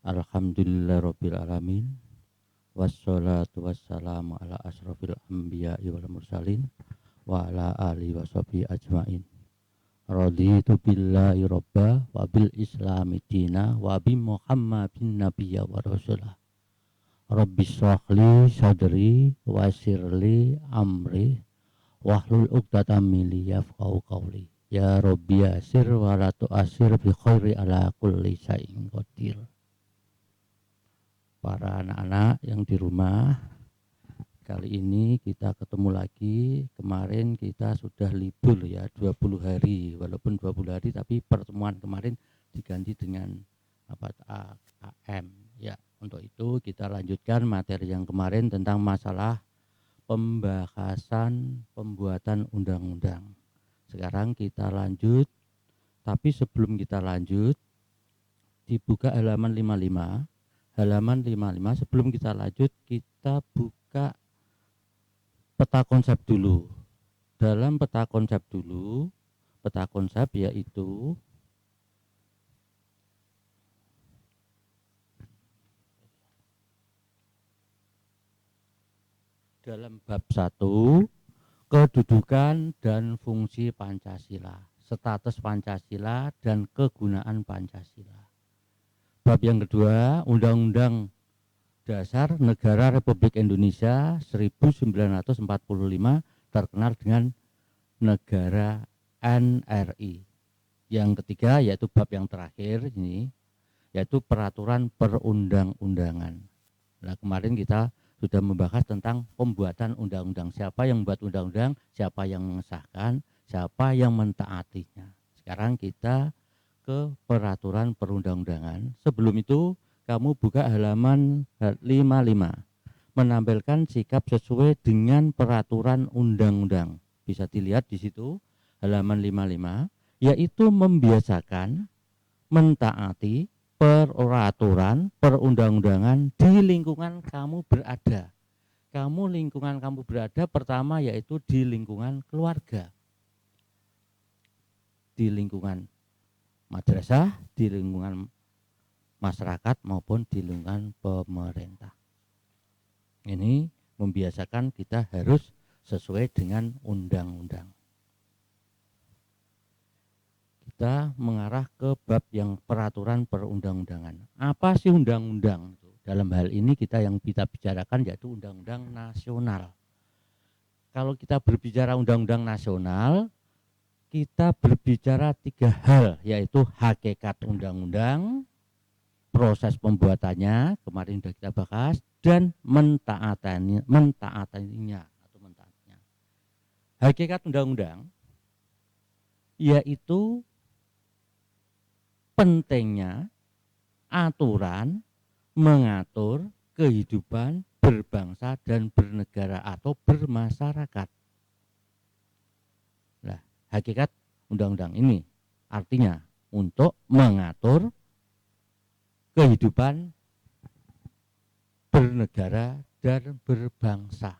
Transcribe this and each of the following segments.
Alhamdulillahirabbil alamin. Wassalatu wassalamu ala asrofil anbiya'i wal mursalin wa ala alihi washabihi ajmain. Raditu billahi robba wa bil islami dina wa bi muhammadin nabiyya wa rasulah. Rabbi shrahli sadri wa sirli amri wahlul uqdatam min yafqahu qawli. Ya Rabbi yasir wa la tu'asir bi khairi ala kulli syai'in qadir. Para anak-anak yang di rumah, kali ini kita ketemu lagi. Kemarin kita sudah libur ya 20 hari, walaupun 20 hari tapi pertemuan kemarin diganti dengan AKM ya. Untuk itu kita lanjutkan materi yang kemarin tentang masalah pembahasan pembuatan undang-undang. Sekarang kita lanjut, tapi sebelum kita lanjut dibuka halaman 55. Halaman 55, sebelum kita lanjut kita buka peta konsep dulu. Dalam peta konsep dulu, peta konsep yaitu dalam bab 1, kedudukan dan fungsi Pancasila, status Pancasila dan kegunaan Pancasila. Bab yang kedua, Undang-Undang Dasar Negara Republik Indonesia 1945 terkenal dengan negara NRI. Yang ketiga yaitu bab yang terakhir ini, yaitu peraturan perundang-undangan. Nah, kemarin kita sudah membahas tentang pembuatan undang-undang. Siapa yang membuat undang-undang, siapa yang mengesahkan, siapa yang mentaatinya. Sekarang kita ke peraturan perundang-undangan. Sebelum itu kamu buka halaman 55, menampilkan sikap sesuai dengan peraturan undang-undang. Bisa dilihat di situ halaman 55, yaitu membiasakan mentaati peraturan perundang-undangan di lingkungan kamu berada. Lingkungan kamu berada pertama yaitu di lingkungan keluarga, di lingkungan madrasah, di lingkungan masyarakat maupun di lingkungan pemerintah. Ini membiasakan kita harus sesuai dengan undang-undang. Kita mengarah ke bab yang peraturan perundang-undangan. Apa sih undang-undang? Dalam hal ini yang kita bicarakan yaitu undang-undang nasional. Kalau kita berbicara undang-undang nasional, kita berbicara 3 hal, yaitu hakikat undang-undang, proses pembuatannya, kemarin sudah kita bahas, dan mentaatinya. Hakikat undang-undang yaitu pentingnya aturan mengatur kehidupan berbangsa dan bernegara atau bermasyarakat. Nah, hakikat undang-undang ini artinya untuk mengatur kehidupan bernegara dan berbangsa.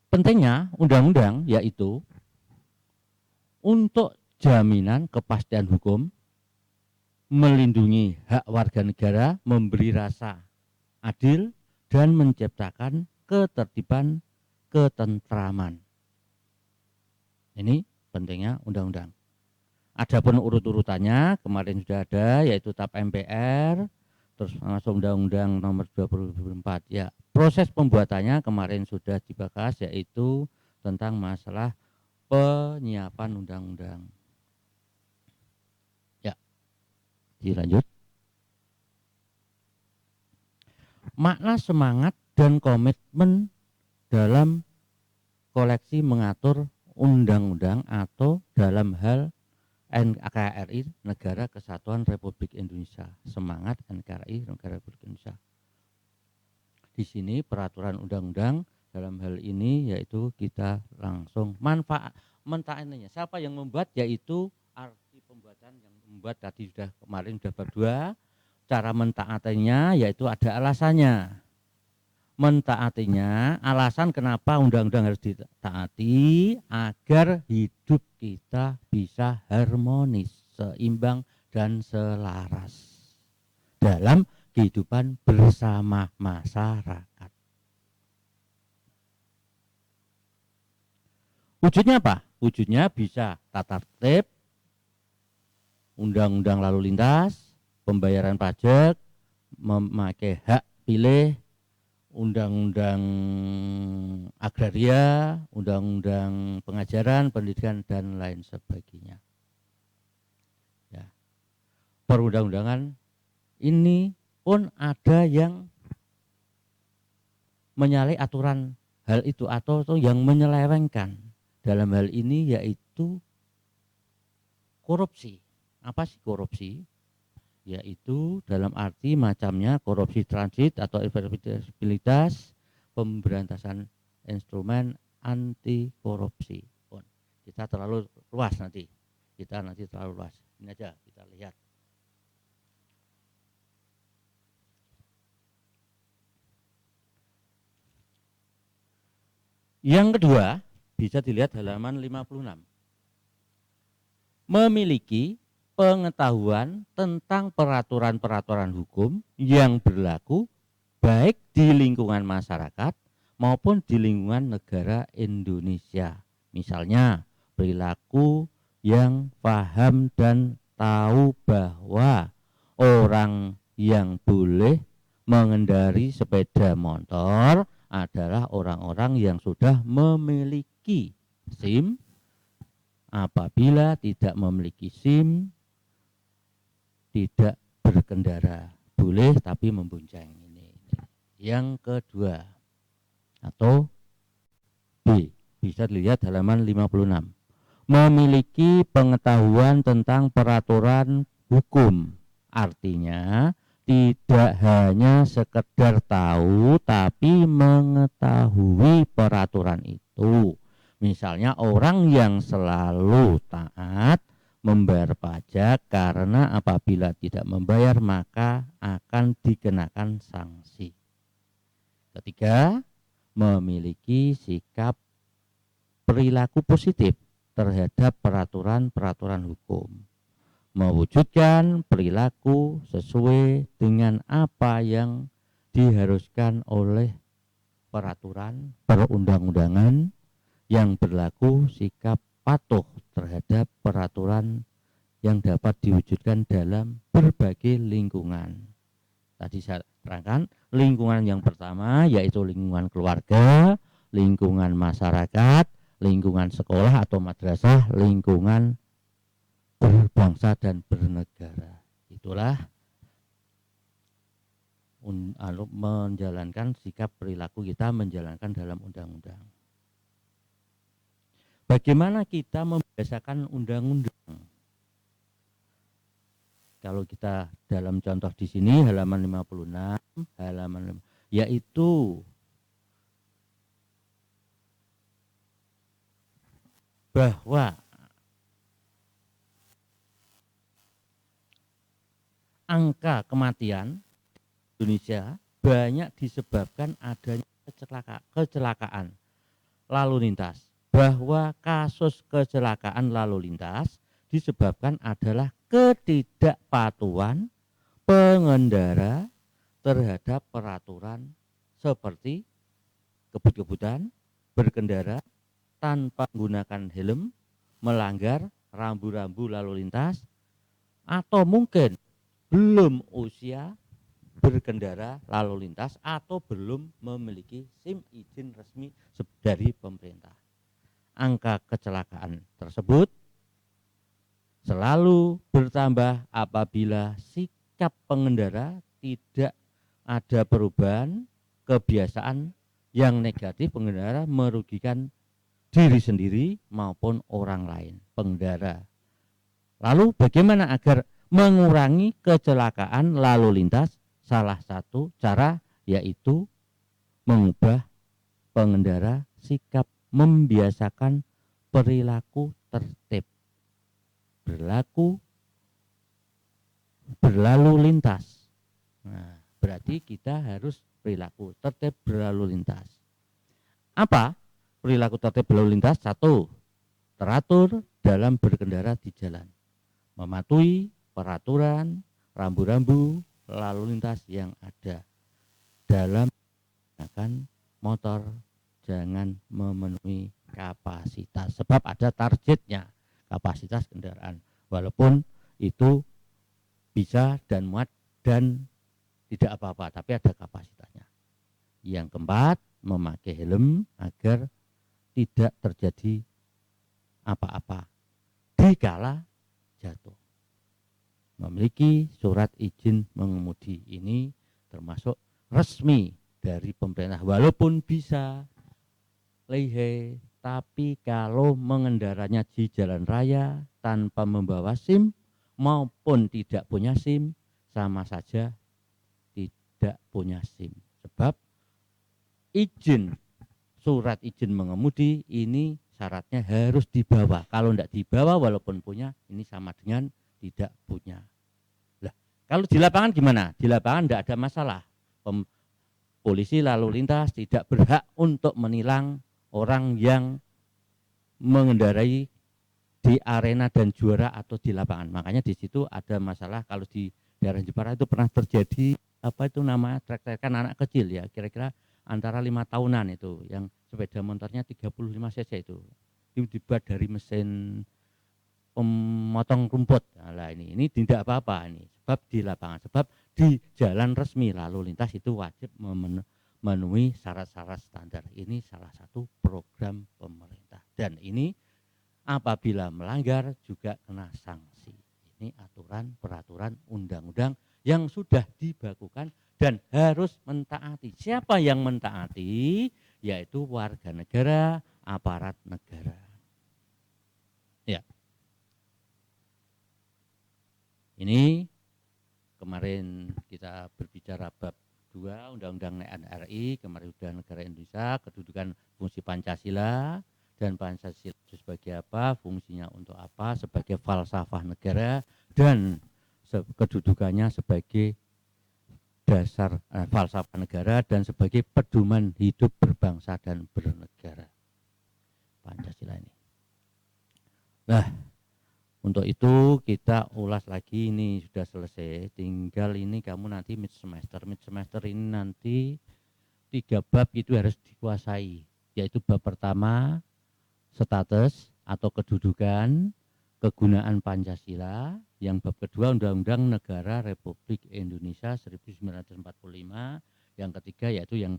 Pentingnya undang-undang yaitu untuk jaminan kepastian hukum, melindungi hak warga negara, memberi rasa adil, dan menciptakan ketertiban, ketentraman. Ini pentingnya undang-undang. Adapun urut-urutannya kemarin sudah ada, yaitu TAP MPR, terus langsung Undang-Undang Nomor 24. Ya, proses pembuatannya kemarin sudah dibahas, yaitu tentang masalah penyiapan undang-undang. Ya, dilanjut. Makna semangat dan komitmen dalam koleksi mengatur undang-undang atau dalam hal NKRI, Negara Kesatuan Republik Indonesia. Semangat NKRI, Negara Republik Indonesia. Di sini peraturan undang-undang dalam hal ini yaitu kita langsung mentaatinya. Siapa yang membuat? Yaitu arti pembuatan yang membuat tadi kemarin sudah bab 2. Cara mentaatinya yaitu ada alasannya. Mentaatinya, alasan kenapa undang-undang harus ditaati agar hidup kita bisa harmonis, seimbang dan selaras dalam kehidupan bersama masyarakat. Wujudnya apa? Wujudnya bisa tata tertib, undang-undang lalu lintas, pembayaran pajak, memakai hak pilih, undang-undang agraria, undang-undang pengajaran, pendidikan, dan lain sebagainya. Ya. Perundang-undangan ini pun ada yang menyalahi aturan hal itu atau yang menyelewengkan. Dalam hal ini yaitu korupsi. Apa sih korupsi? Yaitu dalam arti macamnya korupsi transit atau integritas, pemberantasan instrumen anti korupsi. Kita terlalu luas nanti. Kita nanti terlalu luas. Ini aja kita lihat. Yang kedua, bisa dilihat halaman 56. Memiliki pengetahuan tentang peraturan-peraturan hukum yang berlaku baik di lingkungan masyarakat maupun di lingkungan negara Indonesia. Misalnya, perilaku yang paham dan tahu bahwa orang yang boleh mengendari sepeda motor adalah orang-orang yang sudah memiliki SIM. Apabila tidak memiliki SIM, tidak berkendara, boleh tapi membonceng. Ini yang kedua, atau B, bisa dilihat halaman 56. Memiliki pengetahuan tentang peraturan hukum, artinya tidak hanya sekedar tahu tapi mengetahui peraturan itu. Misalnya orang yang selalu taat membayar pajak karena apabila tidak membayar maka akan dikenakan sanksi. Ketiga, memiliki sikap perilaku positif terhadap peraturan-peraturan hukum. Mewujudkan perilaku sesuai dengan apa yang diharuskan oleh peraturan perundang-undangan yang berlaku, sikap patuh terhadap peraturan yang dapat diwujudkan dalam berbagai lingkungan. Tadi saya terangkan lingkungan yang pertama yaitu lingkungan keluarga, lingkungan masyarakat, lingkungan sekolah atau madrasah, lingkungan berbangsa dan bernegara. Itulah menjalankan sikap perilaku kita menjalankan dalam undang-undang. Bagaimana kita membiasakan undang-undang? Kalau kita dalam contoh di sini halaman 56, yaitu bahwa angka kematian Indonesia banyak disebabkan adanya kecelakaan lalu lintas. Bahwa kasus kecelakaan lalu lintas disebabkan adalah ketidakpatuhan pengendara terhadap peraturan seperti kebut-kebutan, berkendara tanpa menggunakan helm, melanggar rambu-rambu lalu lintas, atau mungkin belum usia berkendara lalu lintas atau belum memiliki SIM izin resmi dari pemerintah. Angka kecelakaan tersebut selalu bertambah apabila sikap pengendara tidak ada perubahan kebiasaan yang negatif pengendara merugikan diri sendiri maupun orang lain pengendara. Lalu bagaimana agar mengurangi kecelakaan lalu lintas? Salah satu cara yaitu mengubah pengendara sikap membiasakan perilaku tertib, berlalu lintas. Nah, berarti kita harus perilaku tertib berlalu lintas. Apa perilaku tertib berlalu lintas? Satu, teratur dalam berkendara di jalan, mematuhi peraturan, rambu-rambu lalu lintas yang ada dalam menggunakan motor. Jangan memenuhi kapasitas, sebab ada targetnya kapasitas kendaraan, walaupun itu bisa dan muat dan tidak apa-apa, tapi ada kapasitasnya. Yang keempat, memakai helm agar tidak terjadi apa-apa dikala jatuh. Memiliki surat izin mengemudi ini termasuk resmi dari pemerintah, walaupun bisa lihai, tapi kalau mengendaranya di jalan raya tanpa membawa SIM maupun tidak punya SIM sama saja tidak punya SIM. Sebab surat izin mengemudi ini syaratnya harus dibawa. Kalau tidak dibawa walaupun punya, ini sama dengan tidak punya. Lah, kalau di lapangan gimana? Di lapangan tidak ada masalah. Polisi lalu lintas tidak berhak untuk menilang orang yang mengendarai di arena dan juara atau di lapangan. Makanya di situ ada masalah. Kalau di daerah Jepara itu pernah terjadi apa itu namanya trek-trekan anak kecil ya, kira-kira antara 5 tahunan itu, yang sepeda motornya 35 cc itu dibuat dari mesin pemotong rumput. Nah, ini tidak apa-apa ini, sebab di lapangan, sebab di jalan resmi lalu lintas itu wajib memenuhi syarat-syarat standar. Ini salah satu program pemerintah, dan ini apabila melanggar juga kena sanksi. Ini aturan peraturan undang-undang yang sudah dibakukan dan harus mentaati. Siapa yang mentaati? Yaitu warga negara, aparat negara. Ya. Ini kemarin kita berbicara bab 2 Undang-Undang NRI, Kemerdekaan Negara Indonesia, kedudukan fungsi Pancasila, dan Pancasila itu sebagai apa, fungsinya untuk apa, sebagai falsafah negara, dan kedudukannya sebagai dasar falsafah negara dan sebagai pedoman hidup berbangsa dan bernegara. Pancasila ini. Nah, untuk itu kita ulas lagi, ini sudah selesai, tinggal ini kamu nanti mid semester ini nanti 3 bab itu harus dikuasai, yaitu bab pertama status atau kedudukan kegunaan Pancasila, yang bab kedua Undang-Undang Negara Republik Indonesia 1945, yang ketiga yaitu yang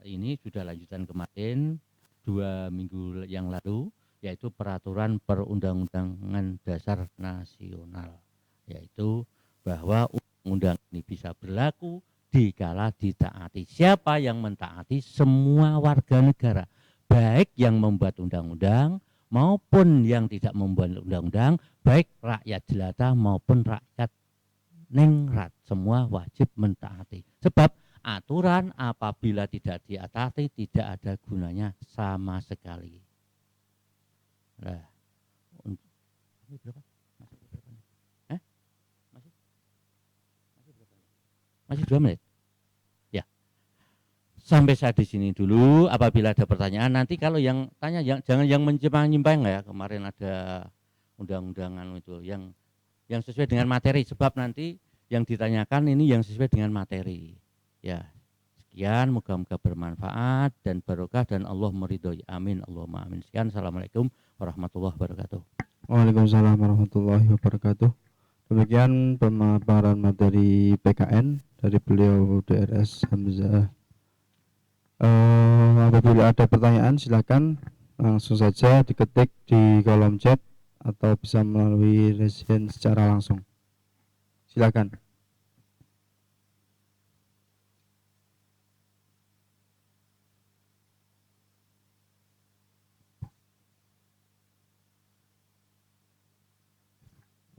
ini sudah lanjutan kemarin 2 minggu yang lalu, yaitu peraturan perundang-undangan dasar nasional, yaitu bahwa undang-undang ini bisa berlaku dikala ditaati. Siapa yang mentaati? Semua warga negara, baik yang membuat undang-undang maupun yang tidak membuat undang-undang, baik rakyat jelata maupun rakyat ningrat, semua wajib mentaati. Sebab aturan apabila tidak ditaati tidak ada gunanya sama sekali. Nah, ini berapa? Masih berapa nih? Masih 2 menit. Ya. Sampai saya di sini dulu. Apabila ada pertanyaan nanti, kalau yang tanya jangan yang menyimpang-nyimpang ya. Kemarin ada undang-undangan itu yang sesuai dengan materi, sebab nanti yang ditanyakan ini yang sesuai dengan materi. Ya. Sekian, moga-moga bermanfaat dan barokah dan Allah meridhoi. Amin. Allahumma amin. Sekian. Assalamualaikum warahmatullahi wabarakatuh. Waalaikumsalam warahmatullahi wabarakatuh. Demikian pemaparan materi PKN dari beliau DRS Hamzah. Apabila ada pertanyaan silakan langsung saja diketik di kolom chat atau bisa melalui resen secara langsung. Silakan.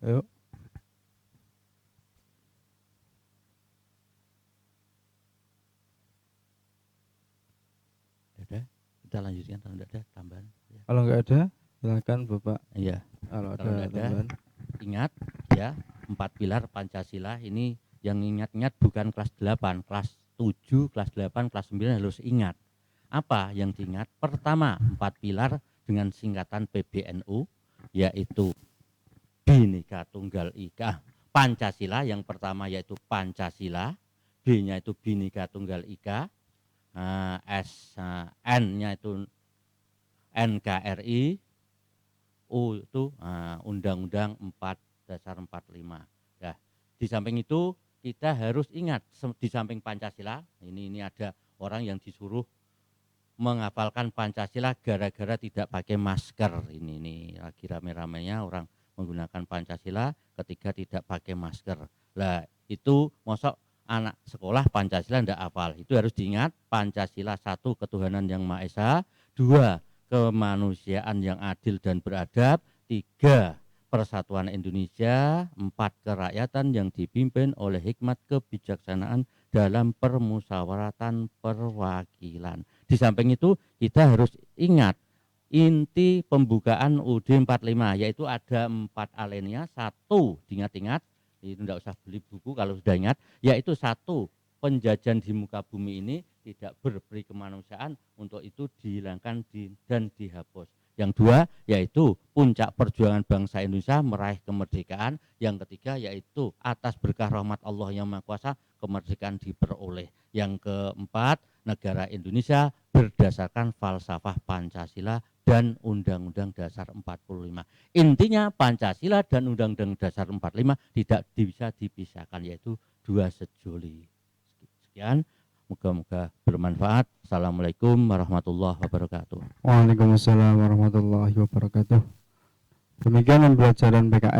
Ayo. Ada, kita lanjutkan. Kalau tidak ada tambahan. Ya. Kalau nggak ada, silakan Bapak. Iya. Kalau ada tambahan. Ingat ya, 4 pilar Pancasila ini, yang ingat-ingat bukan kelas 8, kelas 7, kelas 8, kelas 9 harus ingat. Apa yang diingat? Pertama, 4 pilar dengan singkatan PBNU, yaitu Bhinneka Tunggal Ika, Pancasila. Yang pertama yaitu Pancasila, B-nya itu Bhinneka Tunggal Ika, N-nya itu NKRI, U itu Undang-Undang 4 Dasar 45. Ya, di samping itu kita harus ingat di samping Pancasila, ini ada orang yang disuruh menghafalkan Pancasila gara-gara tidak pakai masker. Ini lagi rame-ramenya orang menggunakan Pancasila ketika tidak pakai masker. Lah itu mosok anak sekolah Pancasila tidak hafal. Itu harus diingat, Pancasila 1 ketuhanan yang Maha Esa, 2 kemanusiaan yang adil dan beradab, 3 persatuan Indonesia, 4 kerakyatan yang dipimpin oleh hikmat kebijaksanaan dalam permusyawaratan perwakilan. Di samping itu kita harus ingat inti pembukaan UUD 45, yaitu ada 4 alinea. 1, diingat-ingat, itu tidak usah beli buku kalau sudah ingat, yaitu 1, penjajahan di muka bumi ini tidak berberi kemanusiaan, untuk itu dihilangkan dan dihapus. Yang 2 yaitu puncak perjuangan bangsa Indonesia meraih kemerdekaan. Yang 3 yaitu atas berkah rahmat Allah yang Maha Kuasa kemerdekaan diperoleh. Yang keempat, negara Indonesia berdasarkan falsafah Pancasila dan Undang-Undang Dasar 45. Intinya Pancasila dan Undang-Undang Dasar 45 tidak bisa dipisahkan, yaitu 2 sejoli. Sekian, moga-moga bermanfaat. Assalamualaikum warahmatullahi wabarakatuh. Waalaikumsalam warahmatullahi wabarakatuh. Demikian pembelajaran PKN